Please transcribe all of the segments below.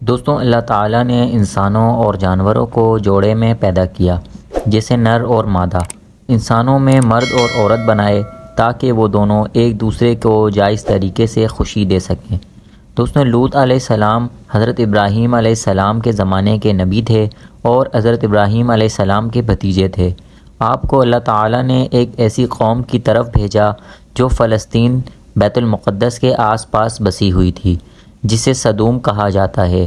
دوستوں، اللہ تعالیٰ نے انسانوں اور جانوروں کو جوڑے میں پیدا کیا، جیسے نر اور مادہ۔ انسانوں میں مرد اور عورت بنائے تاکہ وہ دونوں ایک دوسرے کو جائز طریقے سے خوشی دے سکیں۔ دوستوں، لوط علیہ السلام حضرت ابراہیم علیہ السلام کے زمانے کے نبی تھے اور حضرت ابراہیم علیہ السلام کے بھتیجے تھے۔ آپ کو اللہ تعالیٰ نے ایک ایسی قوم کی طرف بھیجا جو فلسطین بیت المقدس کے آس پاس بسی ہوئی تھی، جسے سدوم کہا جاتا ہے۔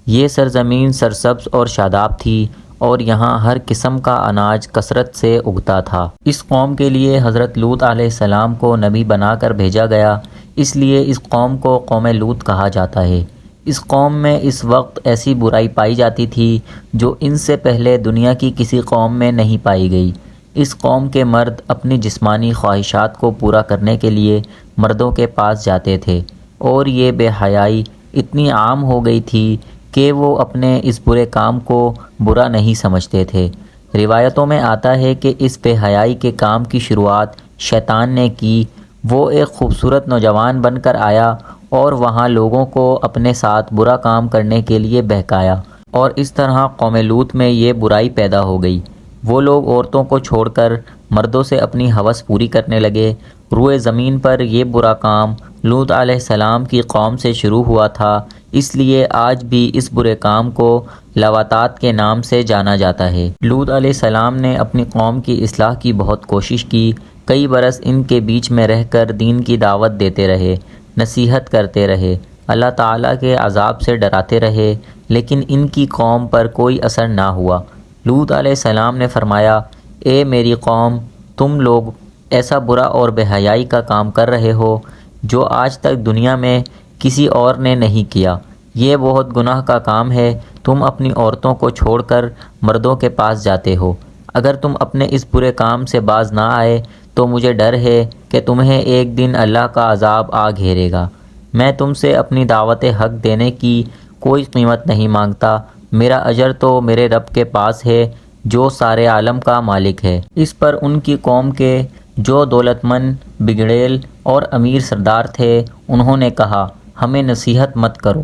یہ سرزمین سرسبز اور شاداب تھی اور یہاں ہر قسم کا اناج کثرت سے اگتا تھا۔ اس قوم کے لیے حضرت لوط علیہ السلام کو نبی بنا کر بھیجا گیا، اس لیے اس قوم کو قوم لوط کہا جاتا ہے۔ اس قوم میں اس وقت ایسی برائی پائی جاتی تھی جو ان سے پہلے دنیا کی کسی قوم میں نہیں پائی گئی۔ اس قوم کے مرد اپنی جسمانی خواہشات کو پورا کرنے کے لیے مردوں کے پاس جاتے تھے، اور یہ بے حیائی اتنی عام ہو گئی تھی کہ وہ اپنے اس برے کام کو برا نہیں سمجھتے تھے۔ روایتوں میں آتا ہے کہ اس بے حیائی کے کام کی شروعات شیطان نے کی۔ وہ ایک خوبصورت نوجوان بن کر آیا اور وہاں لوگوں کو اپنے ساتھ برا کام کرنے کے لیے بہکایا، اور اس طرح قوم لوط میں یہ برائی پیدا ہو گئی۔ وہ لوگ عورتوں کو چھوڑ کر مردوں سے اپنی ہوس پوری کرنے لگے۔ روئے زمین پر یہ برا کام لوط علیہ السلام کی قوم سے شروع ہوا تھا، اس لیے آج بھی اس برے کام کو لواطات کے نام سے جانا جاتا ہے۔ لوط علیہ السلام نے اپنی قوم کی اصلاح کی بہت کوشش کی۔ کئی برس ان کے بیچ میں رہ کر دین کی دعوت دیتے رہے، نصیحت کرتے رہے، اللہ تعالیٰ کے عذاب سے ڈراتے رہے، لیکن ان کی قوم پر کوئی اثر نہ ہوا۔ لوط علیہ السلام نے فرمایا، اے میری قوم، تم لوگ ایسا برا اور بے حیائی کا کام کر رہے ہو جو آج تک دنیا میں کسی اور نے نہیں کیا۔ یہ بہت گناہ کا کام ہے۔ تم اپنی عورتوں کو چھوڑ کر مردوں کے پاس جاتے ہو۔ اگر تم اپنے اس برے کام سے باز نہ آئے تو مجھے ڈر ہے کہ تمہیں ایک دن اللہ کا عذاب آ گھیرے گا۔ میں تم سے اپنی دعوت حق دینے کی کوئی قیمت نہیں مانگتا۔ میرا اجر تو میرے رب کے پاس ہے جو سارے عالم کا مالک ہے۔ اس پر ان کی قوم کے جو دولت مند، بگڑیل اور امیر سردار تھے، انہوں نے کہا، ہمیں نصیحت مت کرو،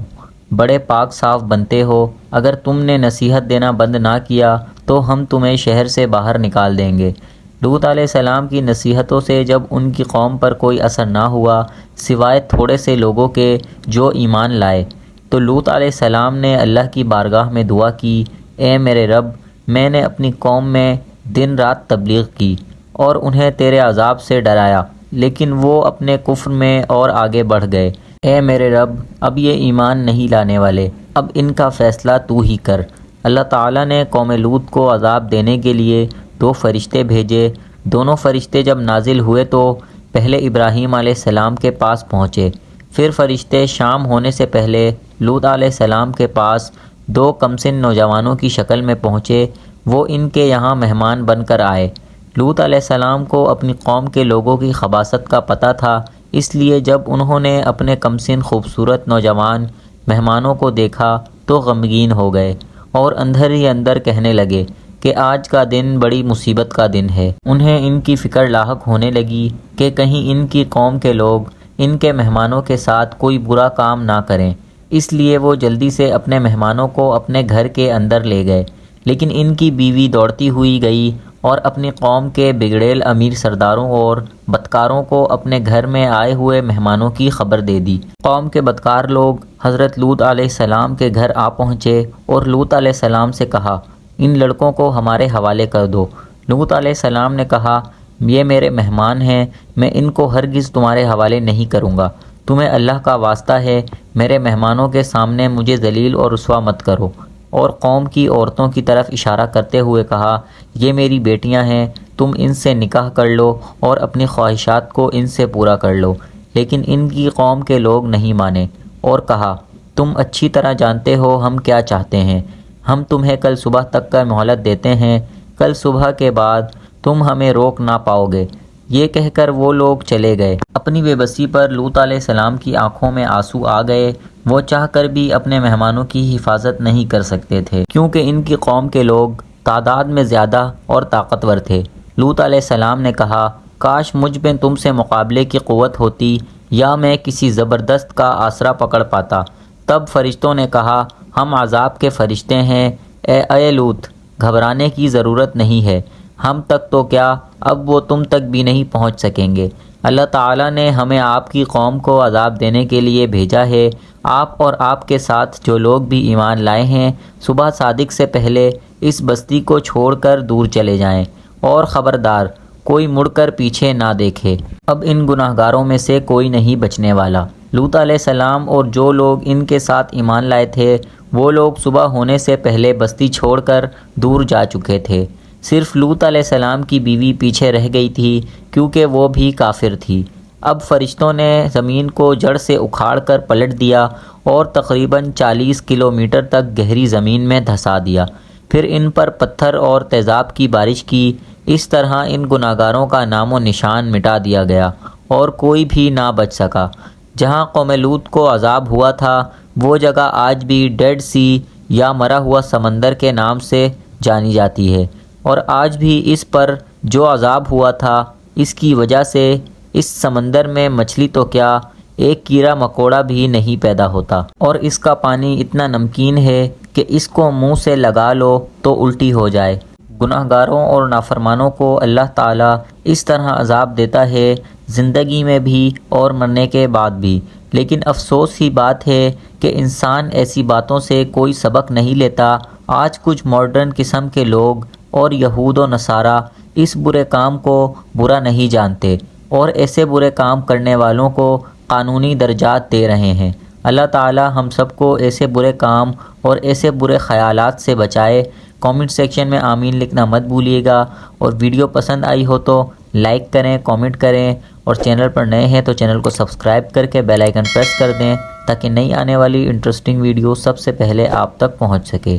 بڑے پاک صاف بنتے ہو۔ اگر تم نے نصیحت دینا بند نہ کیا تو ہم تمہیں شہر سے باہر نکال دیں گے۔ لوط علیہ السلام کی نصیحتوں سے جب ان کی قوم پر کوئی اثر نہ ہوا سوائے تھوڑے سے لوگوں کے جو ایمان لائے، تو لوط علیہ السلام نے اللہ کی بارگاہ میں دعا کی، اے میرے رب، میں نے اپنی قوم میں دن رات تبلیغ کی اور انہیں تیرے عذاب سے ڈرایا، لیکن وہ اپنے کفر میں اور آگے بڑھ گئے۔ اے میرے رب، اب یہ ایمان نہیں لانے والے، اب ان کا فیصلہ تو ہی کر۔ اللہ تعالیٰ نے قوم لوط کو عذاب دینے کے لیے 2 فرشتے بھیجے۔ دونوں فرشتے جب نازل ہوئے تو پہلے ابراہیم علیہ السلام کے پاس پہنچے، پھر فرشتے شام ہونے سے پہلے لوط علیہ السلام کے پاس 2 کمسن نوجوانوں کی شکل میں پہنچے۔ وہ ان کے یہاں مہمان بن کر آئے۔ لوط علیہ السلام کو اپنی قوم کے لوگوں کی خباثت کا پتہ تھا، اس لیے جب انہوں نے اپنے کمسن خوبصورت نوجوان مہمانوں کو دیکھا تو غمگین ہو گئے اور اندر ہی اندر کہنے لگے کہ آج کا دن بڑی مصیبت کا دن ہے۔ انہیں ان کی فکر لاحق ہونے لگی کہ کہیں ان کی قوم کے لوگ ان کے مہمانوں کے ساتھ کوئی برا کام نہ کریں، اس لیے وہ جلدی سے اپنے مہمانوں کو اپنے گھر کے اندر لے گئے۔ لیکن ان کی بیوی دوڑتی ہوئی گئی اور اپنی قوم کے بگڑیل امیر سرداروں اور بدکاروں کو اپنے گھر میں آئے ہوئے مہمانوں کی خبر دے دی۔ قوم کے بدکار لوگ حضرت لوط علیہ السلام کے گھر آ پہنچے اور لوط علیہ السلام سے کہا، ان لڑکوں کو ہمارے حوالے کر دو۔ لوط علیہ السلام نے کہا، یہ میرے مہمان ہیں، میں ان کو ہرگز تمہارے حوالے نہیں کروں گا۔ تمہیں اللہ کا واسطہ ہے، میرے مہمانوں کے سامنے مجھے ذلیل اور رسوا مت کرو۔ اور قوم کی عورتوں کی طرف اشارہ کرتے ہوئے کہا، یہ میری بیٹیاں ہیں، تم ان سے نکاح کر لو اور اپنی خواہشات کو ان سے پورا کر لو۔ لیکن ان کی قوم کے لوگ نہیں مانے اور کہا، تم اچھی طرح جانتے ہو ہم کیا چاہتے ہیں، ہم تمہیں کل صبح تک کا مہلت دیتے ہیں، کل صبح کے بعد تم ہمیں روک نہ پاؤ گے۔ یہ کہہ کر وہ لوگ چلے گئے۔ اپنی بے بسی پر لوط علیہ السلام کی آنکھوں میں آنسو آ گئے۔ وہ چاہ کر بھی اپنے مہمانوں کی حفاظت نہیں کر سکتے تھے، کیونکہ ان کی قوم کے لوگ تعداد میں زیادہ اور طاقتور تھے۔ لوط علیہ السلام نے کہا، کاش مجھ میں تم سے مقابلے کی قوت ہوتی یا میں کسی زبردست کا آسرا پکڑ پاتا۔ تب فرشتوں نے کہا، ہم عذاب کے فرشتے ہیں، اے لوط گھبرانے کی ضرورت نہیں ہے، ہم تک تو کیا اب وہ تم تک بھی نہیں پہنچ سکیں گے۔ اللہ تعالیٰ نے ہمیں آپ کی قوم کو عذاب دینے کے لیے بھیجا ہے۔ آپ اور آپ کے ساتھ جو لوگ بھی ایمان لائے ہیں صبح صادق سے پہلے اس بستی کو چھوڑ کر دور چلے جائیں، اور خبردار کوئی مڑ کر پیچھے نہ دیکھے۔ اب ان گناہ گاروں میں سے کوئی نہیں بچنے والا۔ لوط علیہ السلام اور جو لوگ ان کے ساتھ ایمان لائے تھے وہ لوگ صبح ہونے سے پہلے بستی چھوڑ کر دور جا چکے تھے۔ صرف لوط علیہ السلام کی بیوی پیچھے رہ گئی تھی کیونکہ وہ بھی کافر تھی۔ اب فرشتوں نے زمین کو جڑ سے اکھاڑ کر پلٹ دیا اور تقریباً 40 کلومیٹر تک گہری زمین میں دھسا دیا۔ پھر ان پر پتھر اور تیزاب کی بارش کی۔ اس طرح ان گناہگاروں کا نام و نشان مٹا دیا گیا اور کوئی بھی نہ بچ سکا۔ جہاں قوم لوط کو عذاب ہوا تھا وہ جگہ آج بھی ڈیڈ سی یا مرا ہوا سمندر کے نام سے جانی جاتی ہے، اور آج بھی اس پر جو عذاب ہوا تھا اس کی وجہ سے اس سمندر میں مچھلی تو کیا ایک کیڑا مکوڑا بھی نہیں پیدا ہوتا، اور اس کا پانی اتنا نمکین ہے کہ اس کو منہ سے لگا لو تو الٹی ہو جائے۔ گناہ گاروں اور نافرمانوں کو اللہ تعالیٰ اس طرح عذاب دیتا ہے زندگی میں بھی اور مرنے کے بعد بھی، لیکن افسوس کی بات ہے کہ انسان ایسی باتوں سے کوئی سبق نہیں لیتا۔ آج کچھ ماڈرن قسم کے لوگ اور یہود و نصارہ اس برے کام کو برا نہیں جانتے اور ایسے برے کام کرنے والوں کو قانونی درجات دے رہے ہیں۔ اللہ تعالی ہم سب کو ایسے برے کام اور ایسے برے خیالات سے بچائے۔ کامنٹ سیکشن میں آمین لکھنا مت بھولیے گا، اور ویڈیو پسند آئی ہو تو لائک کریں، کامنٹ کریں، اور چینل پر نئے ہیں تو چینل کو سبسکرائب کر کے بیل آئیکن پریس کر دیں تاکہ نئی آنے والی انٹرسٹنگ ویڈیو سب سے پہلے آپ تک پہنچ سکے۔